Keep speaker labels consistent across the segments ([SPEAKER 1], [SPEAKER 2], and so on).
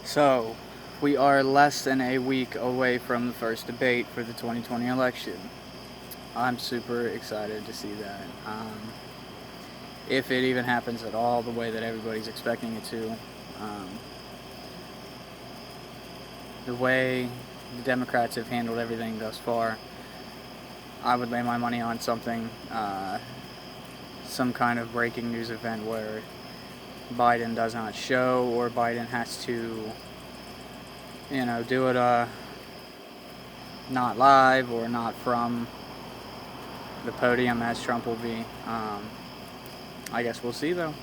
[SPEAKER 1] So, we are less than a week away from the first debate for the 2020 election. I'm super excited to see that. If it even happens at all the way that everybody's expecting it to. Um, the way the Democrats have handled everything thus far, I would lay my money on some kind of breaking news event where Biden does not show, or Biden has to, do it not live or not from the podium as Trump will be. I guess we'll see though.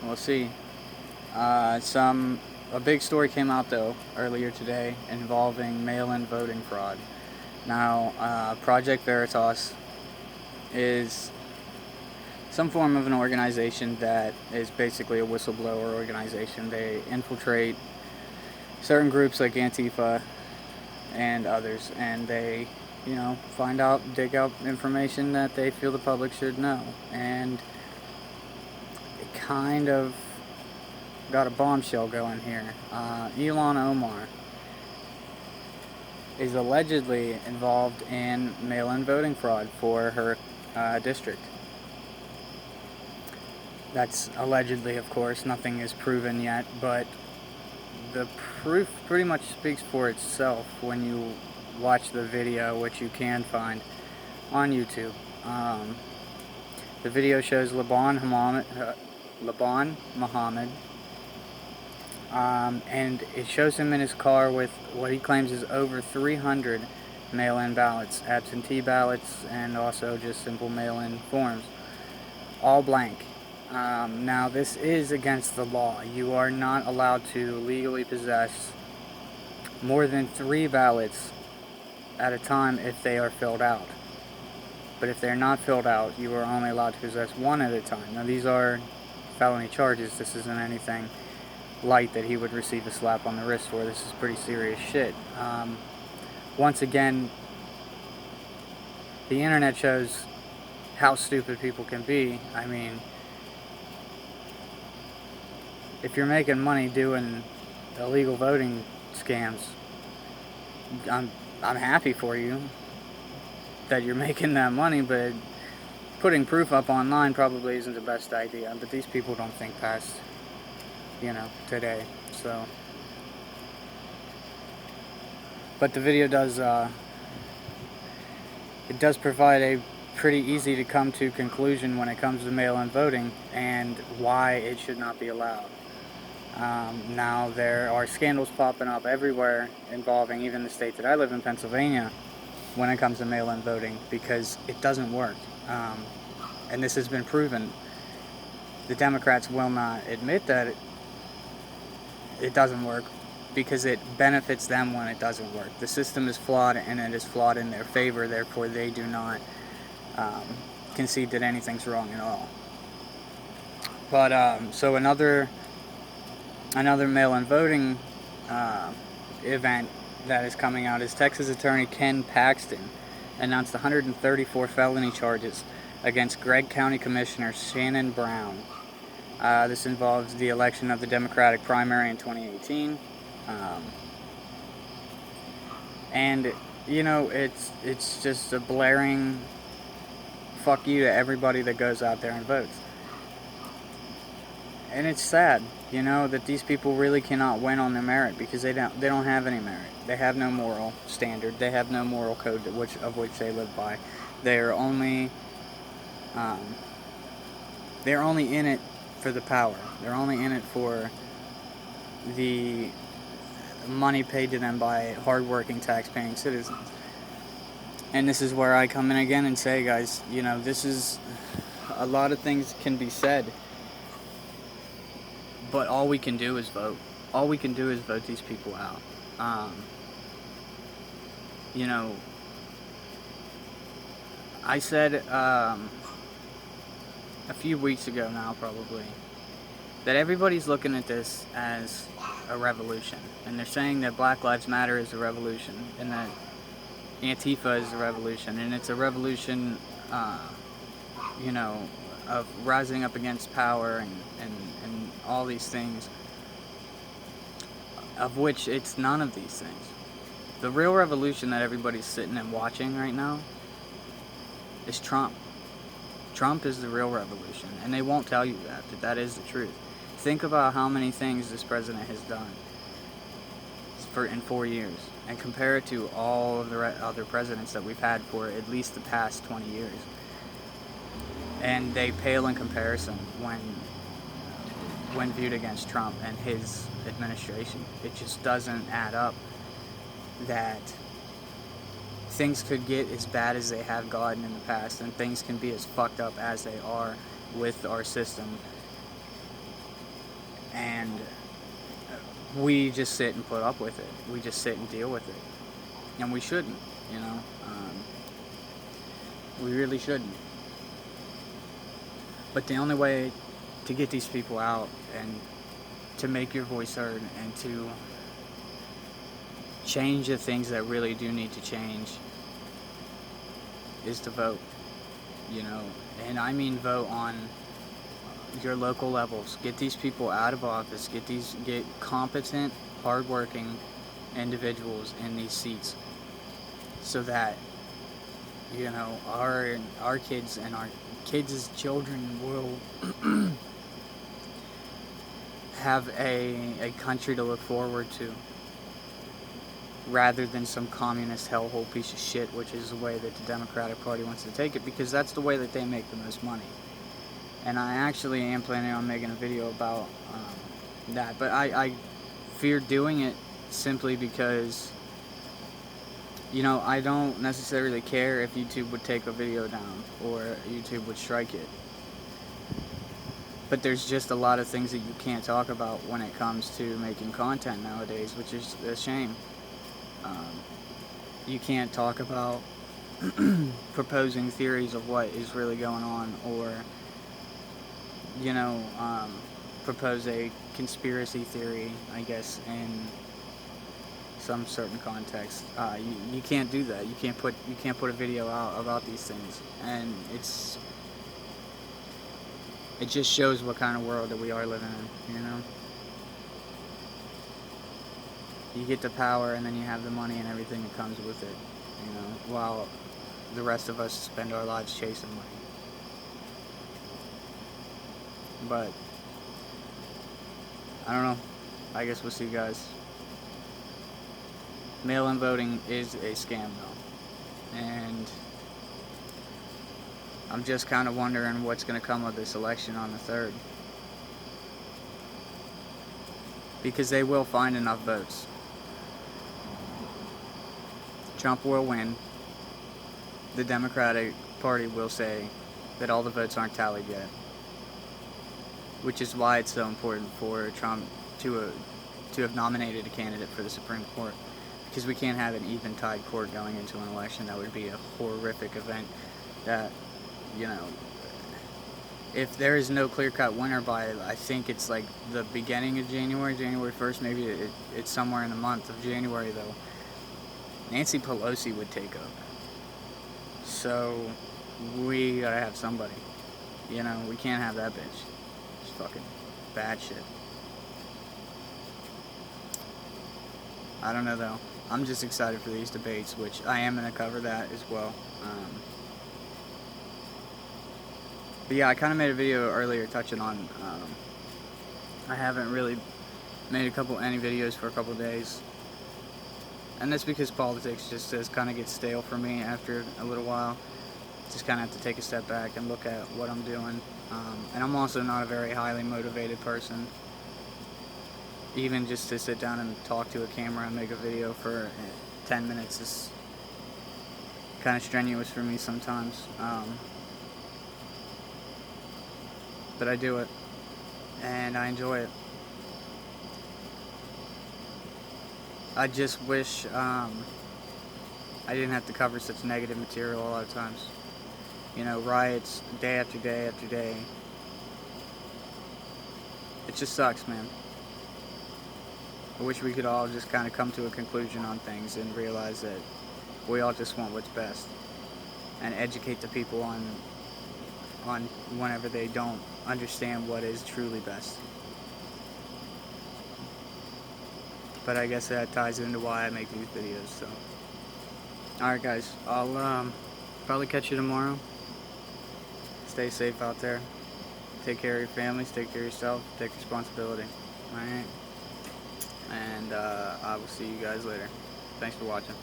[SPEAKER 1] We'll see. A big story came out though earlier today involving mail-in voting fraud. Now, Project Veritas is some form of an organization that is basically a whistleblower organization. They infiltrate certain groups like Antifa and others, and they, dig out information that they feel the public should know. And it kind of got a bombshell going here. Ilhan Omar is allegedly involved in mail-in voting fraud for her district. That's allegedly, of course. Nothing is proven yet, but the proof pretty much speaks for itself when you watch the video, which you can find on YouTube. The video shows Laban Muhammad, and it shows him in his car with what he claims is over 300 mail-in ballots, absentee ballots, and also just simple mail-in forms, all blank. Now, this is against the law. You are not allowed to legally possess more than 3 ballots at a time if they are filled out. But if they're not filled out, you are only allowed to possess 1 at a time. Now, these are felony charges. This isn't anything light that he would receive a slap on the wrist for. This is pretty serious shit. Once again, the internet shows how stupid people can be. I mean, if you're making money doing illegal voting scams, I'm happy for you that you're making that money, but putting proof up online probably isn't the best idea. But these people don't think past, today. So, but the video does it does provide a pretty easy to come to conclusion when it comes to mail-in voting and why it should not be allowed. Now, there are scandals popping up everywhere involving even the state that I live in, Pennsylvania, when it comes to mail-in voting, because it doesn't work. And this has been proven. The Democrats will not admit that it doesn't work because it benefits them when it doesn't work. The system is flawed, and it is flawed in their favor. Therefore, they do not concede that anything's wrong at all. But so another mail-in voting event that is coming out is Texas Attorney Ken Paxton announced 134 felony charges against Gregg County Commissioner Shannon Brown. This involves the election of the Democratic primary in 2018. And, it's just a blaring fuck you to everybody that goes out there and votes. And it's sad, that these people really cannot win on their merit because they don't have any merit. They have no moral standard. They have no moral code of which they live by. They're only in it for the power. They're only in it for the money paid to them by hardworking, tax-paying citizens. And this is where I come in again and say, guys, this is a lot of things can be said. But all we can do is vote. All we can do is vote these people out. I said a few weeks ago now, probably, that everybody's looking at this as a revolution. And they're saying that Black Lives Matter is a revolution, and that Antifa is a revolution. And it's a revolution, of rising up against power and all these things. of which it's none of these things. The real revolution that everybody's sitting and watching right now is Trump. Trump is the real revolution, and they won't tell you that, but that is the truth. Think about how many things this president has done in 4 years, and compare it to all of the other presidents that we've had for at least the past 20 years. And they pale in comparison when viewed against Trump and his administration. It just doesn't add up that things could get as bad as they have gotten in the past, and things can be as fucked up as they are with our system, and we just sit and put up with it. We just sit and deal with it, and we shouldn't, you know. We really shouldn't. But the only way to get these people out and to make your voice heard and to change the things that really do need to change is to vote, you know. And I mean vote on your local levels. Get these people out of office. Get competent, hardworking individuals in these seats, so that, you know, our kids and our kids' children will have a country to look forward to, rather than some communist hellhole piece of shit, which is the way that the Democratic Party wants to take it, because that's the way that they make the most money. And I actually am planning on making a video about that, but I fear doing it simply because, you know, I don't necessarily care if YouTube would take a video down or YouTube would strike it. But there's just a lot of things that you can't talk about when it comes to making content nowadays, which is a shame. You can't talk about proposing theories of what is really going on, or, you know, propose a conspiracy theory, I guess, in some certain context. You can't do that. You can't put a video out about these things, and it just shows what kind of world that we are living in, you know. You get the power, and then you have the money and everything that comes with it, you know, while the rest of us spend our lives chasing money. But I don't know. I guess we'll see, guys. Mail-in voting is a scam, though, and I'm just kind of wondering what's going to come of this election on the 3rd, because they will find enough votes. Trump will win. The Democratic Party will say that all the votes aren't tallied yet, which is why it's so important for Trump to have nominated a candidate for the Supreme Court, because we can't have an even-tied court going into an election. That would be a horrific event that, you know, if there is no clear-cut winner by, I think it's like the beginning of January 1st, maybe it's somewhere in the month of January, though, Nancy Pelosi would take up. So we gotta have somebody, you know. We can't have that bitch. It's fucking bad shit. I don't know, though. I'm just excited for these debates, which I am going to cover that as well. But yeah, I kind of made a video earlier touching on, I haven't really made any videos for a couple of days. And that's because politics just does kind of get stale for me after a little while. Just kind of have to take a step back and look at what I'm doing. And I'm also not a very highly motivated person. Even just to sit down and talk to a camera and make a video for 10 minutes is kind of strenuous for me sometimes. But I do it, and I enjoy it. I just wish I didn't have to cover such negative material a lot of times. You know, riots day after day after day. It just sucks, man. I wish we could all just kind of come to a conclusion on things and realize that we all just want what's best, and educate the people on whenever they don't understand what is truly best. but I guess that ties into why I make these videos. So, alright guys, I'll probably catch you tomorrow. Stay safe out there. Take care of your families, take care of yourself, take responsibility. Alright? And I will see you guys later. Thanks for watching.